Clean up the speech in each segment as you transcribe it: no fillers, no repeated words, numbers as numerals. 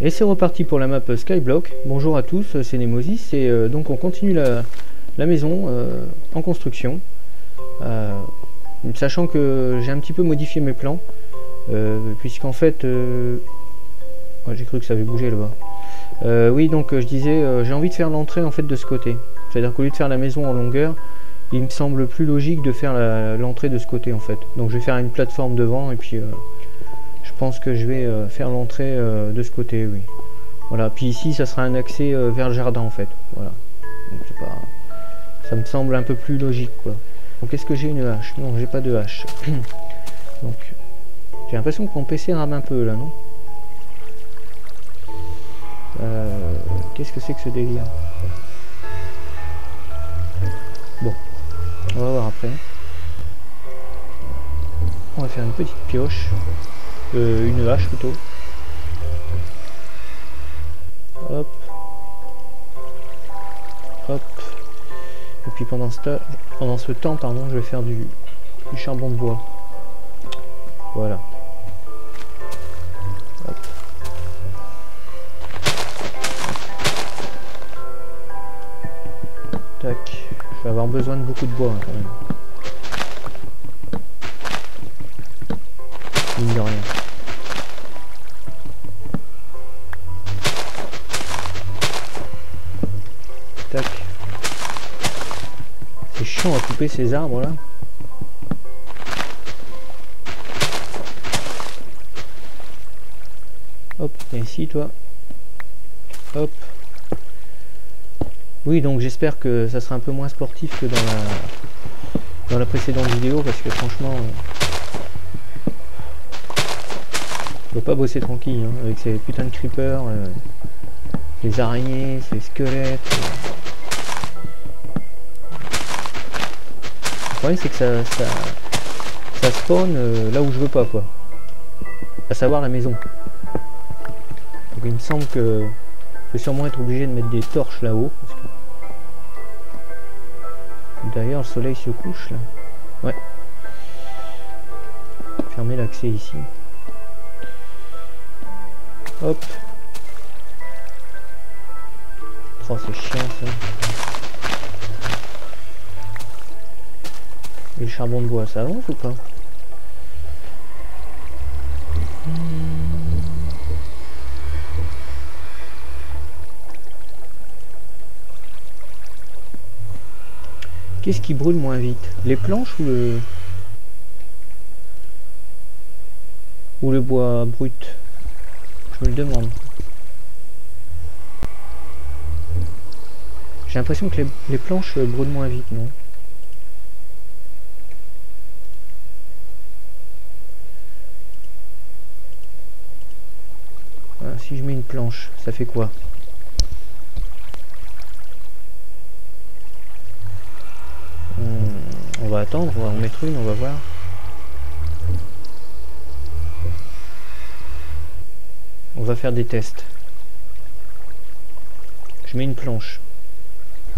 Et c'est reparti pour la map Skyblock. Bonjour à tous, c'est Nemosis et donc on continue la maison en construction. Sachant que j'ai un petit peu modifié mes plans, puisqu'en fait... ouais, j'ai cru que ça avait bougé là-bas. Oui, donc je disais, j'ai envie de faire l'entrée en fait de ce côté. C'est-à-dire qu'au lieu de faire la maison en longueur, il me semble plus logique de faire l'entrée de ce côté en fait. Donc je vais faire une plateforme devant et puis... je pense que je vais faire l'entrée de ce côté, oui. Voilà, puis ici, ça sera un accès vers le jardin, en fait. Voilà. Donc c'est pas... ça me semble un peu plus logique, quoi. Donc est-ce que j'ai une hache? Non, j'ai pas de hache. Donc, j'ai l'impression que mon PC rame un peu, là, non? Qu'est-ce que c'est que ce délire? Bon, on va voir après. On va faire une petite pioche. Une hache plutôt. Hop. Hop. Et puis pendant ce temps, pardon, je vais faire du charbon de bois. Voilà. Hop. Tac. Je vais avoir besoin de beaucoup de bois hein, quand même. Mine de rien. Tac. C'est chiant à couper ces arbres là. Hop, et ici toi. Hop. Oui, donc j'espère que ça sera un peu moins sportif que dans la précédente vidéo parce que franchement je peux pas bosser tranquille hein, avec ces putains de creepers, les araignées, ces squelettes. Le problème c'est que ça spawn là où je veux pas quoi. À savoir la maison. Donc il me semble que je vais sûrement être obligé de mettre des torches là-haut. D'ailleurs le soleil se couche là. Ouais. Fermer l'accès ici. Hop. Oh c'est chiant ça. Et le charbon de bois ça avance ou pas? Qu'est-ce qui brûle moins vite? Les planches ou le bois brut? Je me le demande. J'ai l'impression que les planches brûlent moins vite, non? Voilà, si je mets une planche, ça fait quoi? On va attendre, on va en mettre une, on va voir. On va faire des tests. Je mets une planche.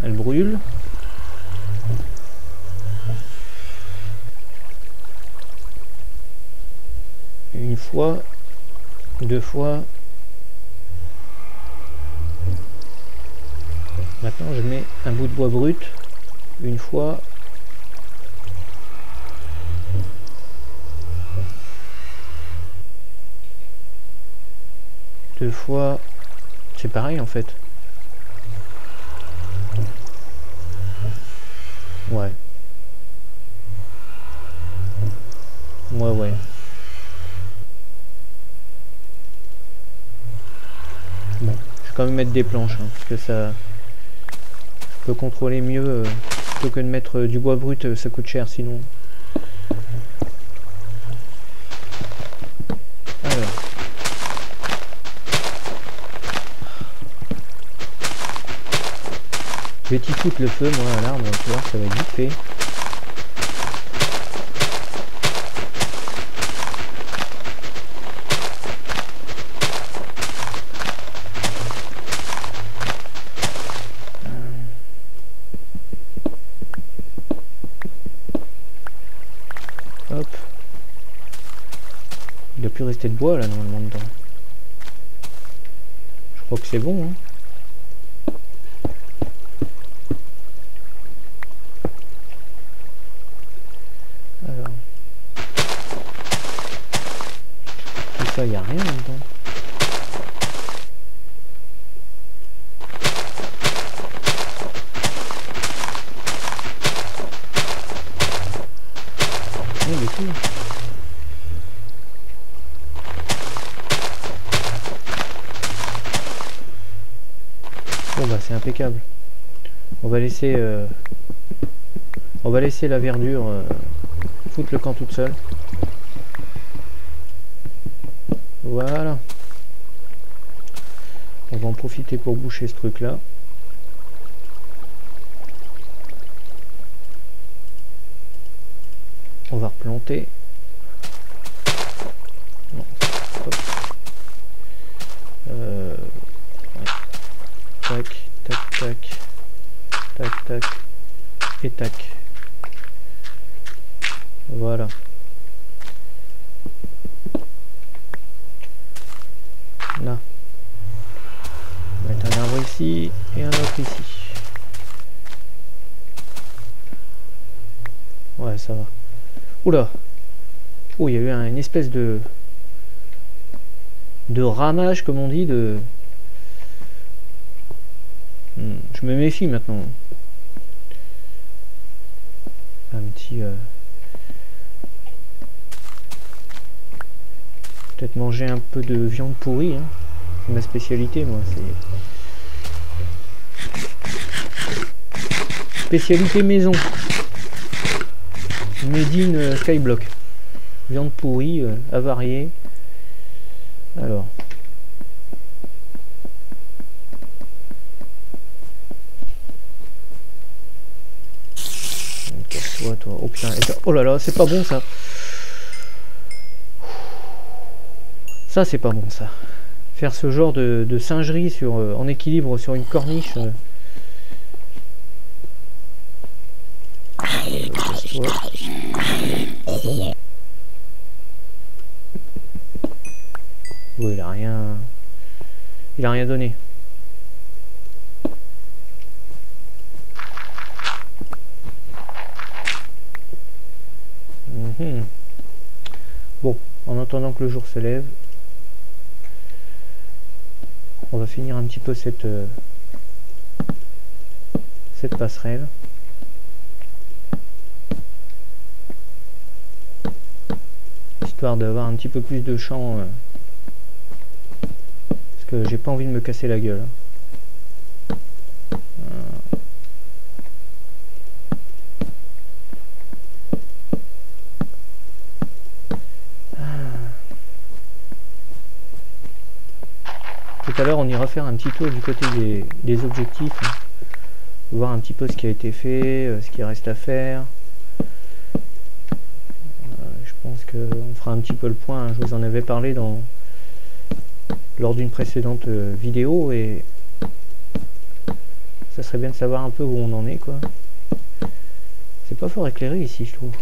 Elle brûle. Une fois, deux fois. Maintenant je mets un bout de bois brut. Une fois. Deux fois. C'est pareil en fait. Ouais. Ouais. Bon, je vais quand même mettre des planches, hein, parce que ça... Je peux contrôler mieux, plutôt que de mettre du bois brut, ça coûte cher sinon. Alors. Je vais t'y foutre le feu, moi, à l'arbre, tu vois, ça va être vite fait. Hop. Il doit plus rester de bois là normalement dedans. crois que c'est bon, hein. Alors. Tout ça, il n'y a rien dedans. Rien du tout. Bon bah c'est impeccable. On va laisser la verdure foutre le camp toute seule. Voilà. On va en profiter pour boucher ce truc là. On va replanter. Non. Hop. Ouais. Tac, tac, tac. Tac, tac. Et tac. Voilà. Là. On va mettre un arbre ici et un autre ici. Ouais, ça va. Oula. Oh, il y a eu une espèce de ramage, comme on dit, de... Je me méfie maintenant. Un petit... Peut-être manger un peu de viande pourrie, hein. C'est ma spécialité, moi. C'est spécialité maison. Made in Skyblock. Viande pourrie, avariée. Alors. Casse-toi, toi. Oh putain. Oh là là, c'est pas bon ça. Ça, c'est pas bon ça. Faire ce genre de singerie sur, en équilibre sur une corniche. Oui, il a rien donné. Bon, en attendant que le jour se lève, on va finir un petit peu cette passerelle. Histoire d'avoir un petit peu plus de champ, parce que j'ai pas envie de me casser la gueule. Tout à l'heure on ira faire un petit tour du côté des objectifs, hein. Voir un petit peu ce qui a été fait, ce qui reste à faire. Je pense qu'on fera un petit peu le point, hein. Je vous en avais parlé lors d'une précédente vidéo, et ça serait bien de savoir un peu où on en est, quoi. C'est pas fort éclairé ici, je trouve.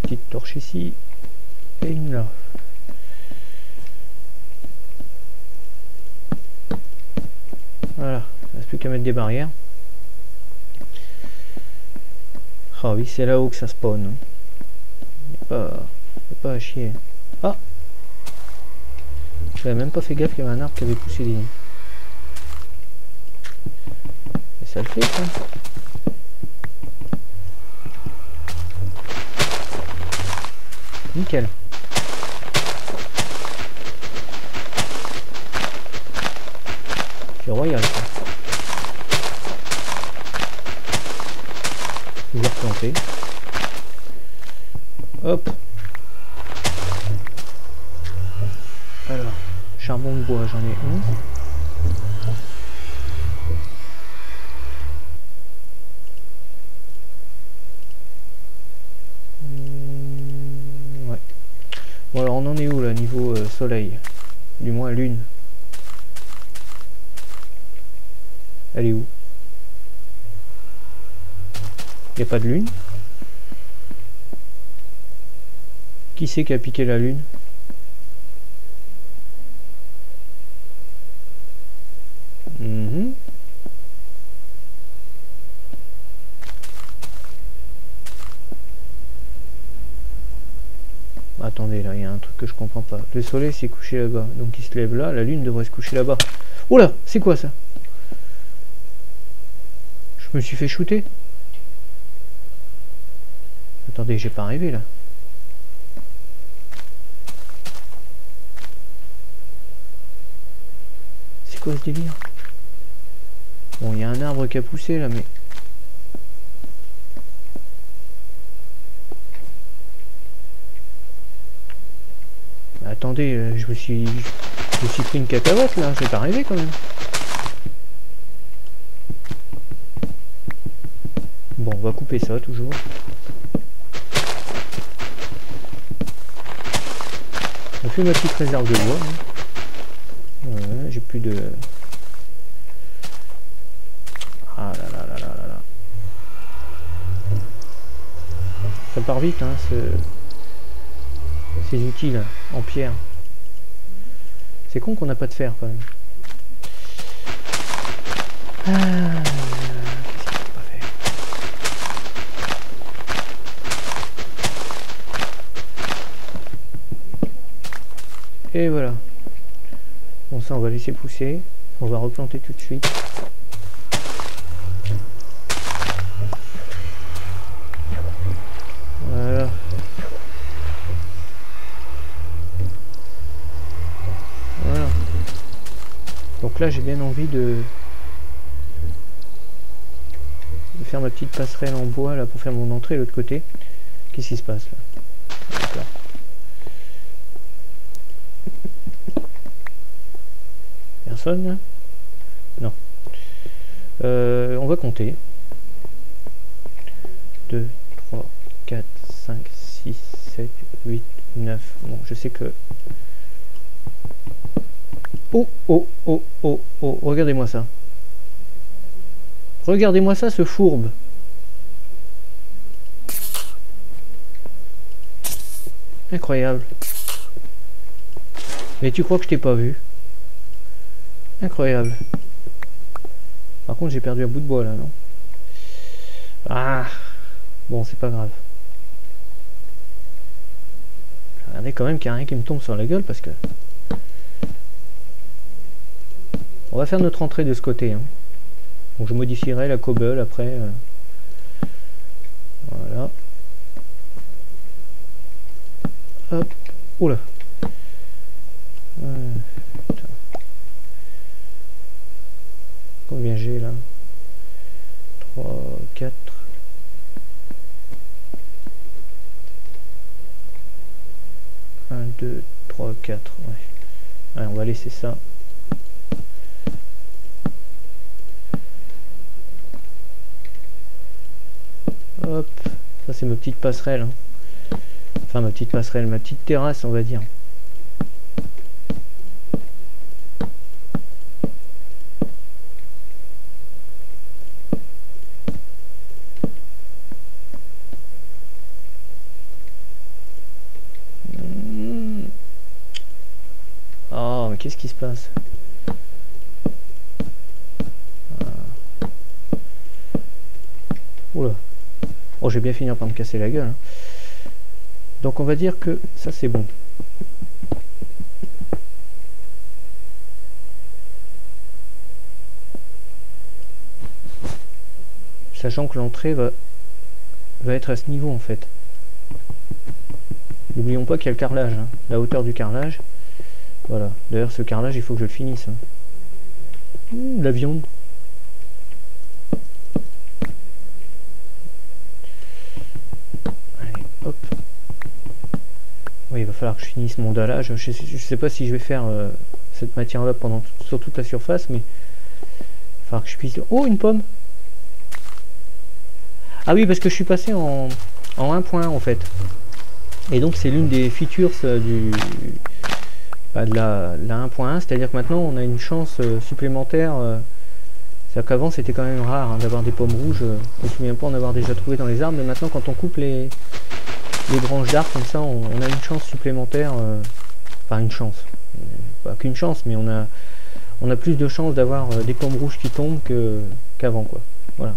Petite torche ici et une là. Voilà, il ne reste plus qu'à mettre des barrières. Ah oui, c'est là-haut que ça spawn. Il n'y a pas à chier. Ah, j'avais même pas fait gaffe qu'il y avait un arbre qui avait poussé des... Et ça le fait, ça. Nickel. C'est royal, ça. Je vais replanter. Hop. Alors, charbon de bois, j'en ai un. Ouais. Bon, alors on en est où là, niveau soleil? Du moins lune. Elle est où? Il n'y a pas de lune. Qui c'est qui a piqué la lune? Attendez, là, il y a un truc que je comprends pas. Le soleil s'est couché là-bas, donc il se lève là, la lune devrait se coucher là-bas. Oh là, c'est quoi ça? Je me suis fait shooter. Attendez, j'ai pas rêvé là. C'est quoi ce délire? Bon, il y a un arbre qui a poussé là, mais... Attendez, je me suis pris une cacahuète là, c'est pas arrivé quand même. Bon, on va couper ça toujours. On fait ma petite réserve de bois. Hein. Ouais, j'ai plus de... Ah là là là là là là. Ça part vite, hein, ces outils là, en pierre. C'est con qu'on n'a pas de fer quand même. Ah, qu'est-ce qu'il faut pas faire? Et voilà. Bon, ça on va laisser pousser. On va replanter tout de suite. Voilà. Voilà. Donc là j'ai bien envie de faire ma petite passerelle en bois là pour faire mon entrée de l'autre côté. Qu'est-ce qui se passe là? D'accord. Personne là? Non. On va compter. 2, 3, 4, 5, 6, 7, 8, 9. Bon, je sais que... Oh, oh, oh, oh, oh, regardez-moi ça. Regardez-moi ça, ce fourbe. Incroyable. Mais tu crois que je t'ai pas vu? Incroyable. Par contre, j'ai perdu un bout de bois là, non? Ah! Bon, c'est pas grave. Regardez quand même qu'il n'y a rien qui me tombe sur la gueule parce que... On va faire notre entrée de ce côté. Hein. Donc je modifierai la cobble après. Voilà. Hop. Oula. Combien j'ai là? 3, 4. Un, 2, 3, 4. Ouais. Allez, on va laisser ça. Hop, ça c'est ma petite passerelle. Hein. Enfin ma petite passerelle, ma petite terrasse on va dire. Oh mais qu'est-ce qui se passe? Oula. Oh, je vais bien finir par me casser la gueule. Hein. Donc on va dire que ça c'est bon. Sachant que l'entrée va être à ce niveau en fait. N'oublions pas qu'il y a le carrelage, hein, la hauteur du carrelage. Voilà. D'ailleurs ce carrelage il faut que je le finisse. Hein. La viande. Hop. Oui, il va falloir que je finisse mon dallage. Je sais pas si je vais faire cette matière là sur toute la surface, mais il va falloir que je puisse... Oh, une pomme! Ah oui, parce que je suis passé en 1.1 en fait. Et donc c'est l'une des features de la 1.1, c'est-à-dire que maintenant on a une chance supplémentaire. C'est-à-dire qu'avant c'était quand même rare hein, d'avoir des pommes rouges. Je me souviens pas en avoir déjà trouvé dans les arbres, mais maintenant quand on coupe les les branches d'arbres, comme ça on a une chance supplémentaire, enfin une chance, pas qu'une chance, mais on a plus de chances d'avoir des pommes rouges qui tombent qu'avant, quoi. Voilà.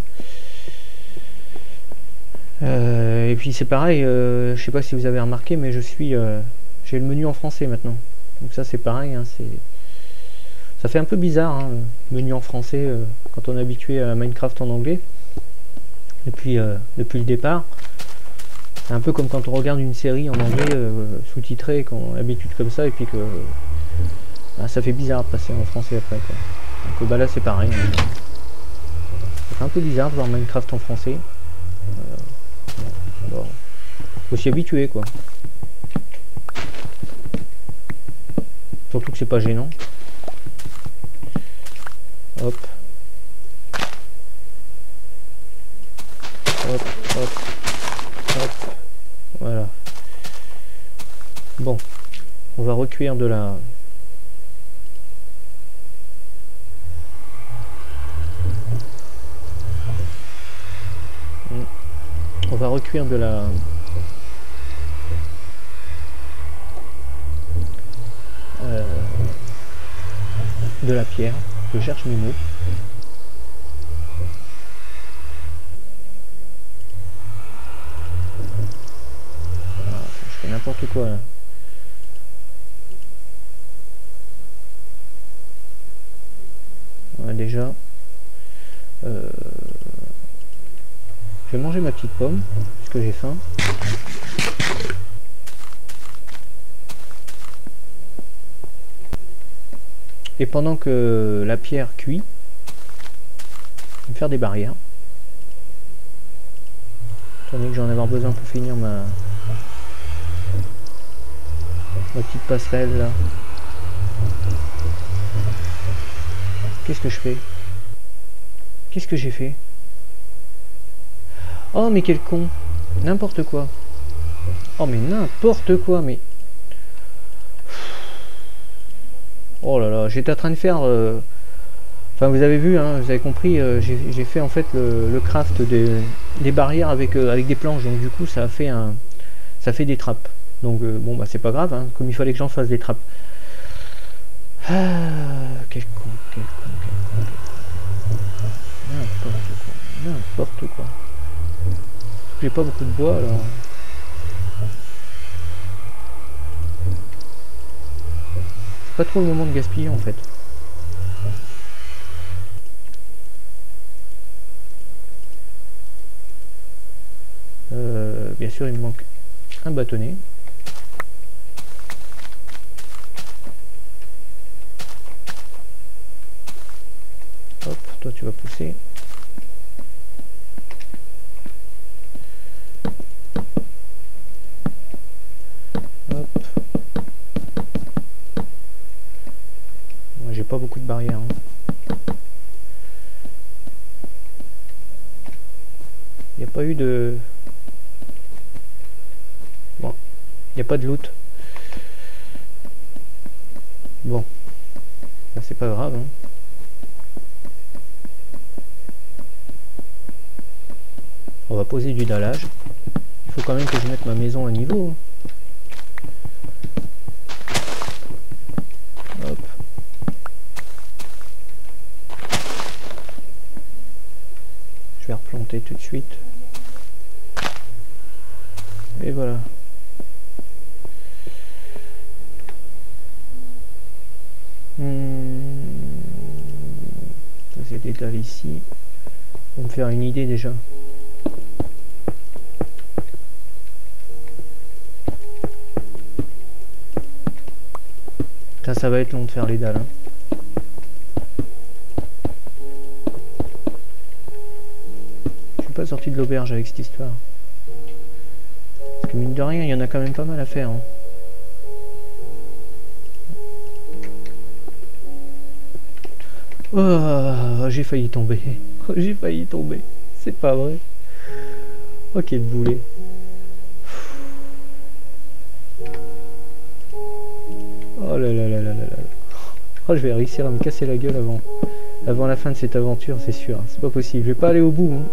Et puis c'est pareil, je sais pas si vous avez remarqué, mais j'ai le menu en français maintenant. Donc ça c'est pareil, hein, ça fait un peu bizarre, hein, le menu en français quand on est habitué à Minecraft en anglais. Depuis le départ. C'est un peu comme quand on regarde une série en anglais sous-titrée, quand on a l'habitude comme ça, et puis que bah, ça fait bizarre de passer en français après, quoi. Donc bah là c'est pareil. Hein. Ça fait un peu bizarre de voir Minecraft en français. Bon, faut s'y habituer, quoi. Surtout que c'est pas gênant. Hop. Hop, hop, hop. Voilà. Bon. On va recuire de la... On va recuire de la... de la pierre. Je cherche mes mots. Ah, je fais n'importe quoi là. Ouais, déjà. Je vais manger ma petite pomme, puisque j'ai faim. Et pendant que la pierre cuit, je vais faire des barrières. Étant donné que j'en vais avoir besoin pour finir ma petite passerelle là. Qu'est-ce que je fais? Qu'est-ce que j'ai fait? Oh mais quel con! N'importe quoi! Oh mais n'importe quoi! Mais... Oh là là, j'étais en train de faire... Enfin vous avez vu, hein, vous avez compris, j'ai fait en fait le craft des barrières avec des planches, donc du coup ça fait des trappes. Donc bon bah c'est pas grave, hein, comme il fallait que j'en fasse des trappes. Ah, quel con, quel con, quel con, quel con. N'importe quoi. J'ai pas beaucoup de bois alors. Pas trop le moment de gaspiller en fait. Bien sûr il me manque un bâtonnet. Hop, toi tu vas pousser. Hop. Moi j'ai pas beaucoup de barrières. Hein. Il n'y a pas eu de... Bon, il n'y a pas de loot. Bon, là c'est pas grave. Hein. On va poser du dallage. Il faut quand même que je mette ma maison à niveau. Hop. Je vais replanter tout de suite. Et voilà. C'est des dalles ici. Pour me faire une idée déjà. Ça va être long de faire les dalles. Hein. Je suis pas sorti de l'auberge avec cette histoire. Parce que mine de rien, il y en a quand même pas mal à faire. Hein. Oh, j'ai failli tomber. J'ai failli tomber. C'est pas vrai. Oh, quel boulet. Oh là là là là là là. Oh, je vais réussir à me casser la gueule avant la fin de cette aventure, c'est sûr. C'est pas possible. Je vais pas aller au bout. Hein.